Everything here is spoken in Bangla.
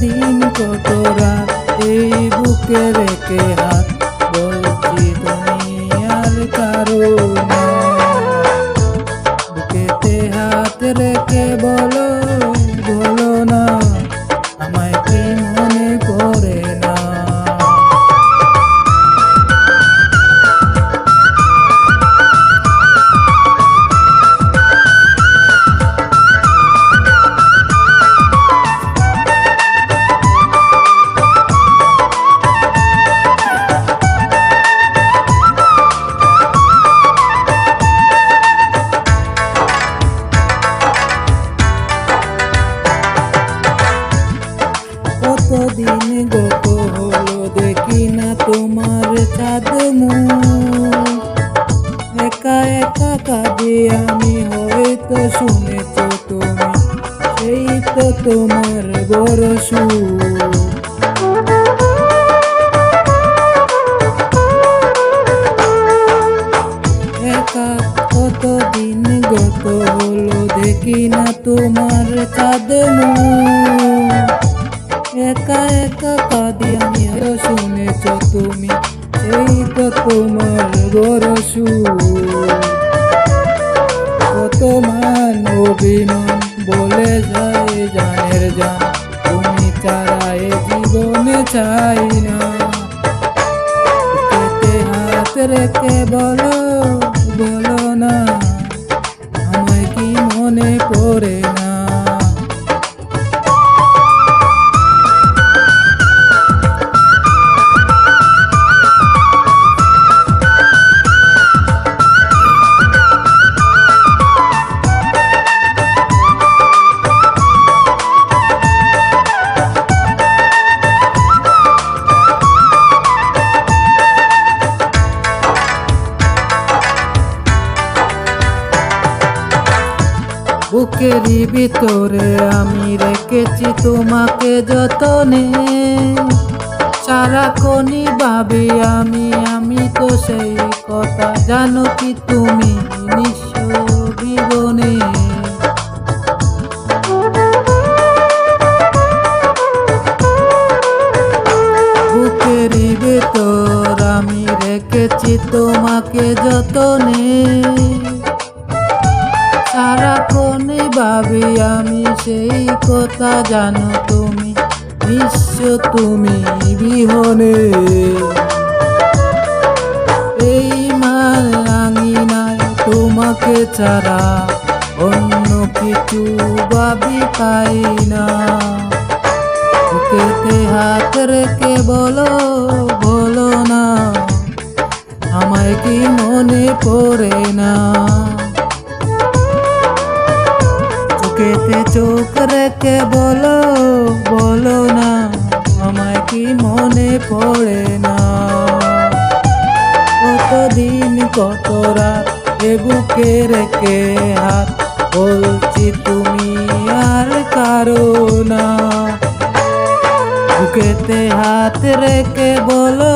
দিন কত রাত এই বুকে রেখে হাত বলছি তুমি আর কারো না। বুকেতে হাত রেখে বলো বলো না আমায় কি মনে পড়ে না। কতদিন গত হলো দেখি না তোমার চাঁদ মুখ। একা একা কাঁদি আমি, হয়তো শুনেছ তুমি সেই তো তোমার বড় সুখ। একা কতদিন গত হলো দেখি না তোমার চাঁদ মুখ। একা একা কাঁদি আমি, শুনেছ তুমি সেই তো তোমার বড় সুখ। কত মান অভিমান বলে যায় জানের জান, তুমি ছাড়া এ জীবনে চাই না। বুকেতে হাত রেখে বলো বলো না আমায় কি মনে পড়ে না। বুকেরই ভিতরে আমি রেখেছি তোমাকে যতনে, সারাক্ষণই ভাবি আমি তো সেই কথা জানো কি তুমি নিঃস্ব জীবনে। বুকেরই ভিতর আমি রেখেছি তোমাকে যতনে, সারাক্ষণই ভাবি আমি সেই কথা জানো তুমি নিঃস্ব তুমি বিহনে। এই আঙিনায় তোমাকে ছাড়া অন্য কিছু ভাবি পাই না। বুকেতে হাত রেখে বলো বলো না আমায় কি মনে পড়ে না। চোখেতে চোখ রেখে বলো বলো না আমায় কি মনে পড়ে না। কতদিন কত রাত এ বুকে রেখে হাত বলছি তুমি আর কারো না। বুকেতে হাত রেখে বলো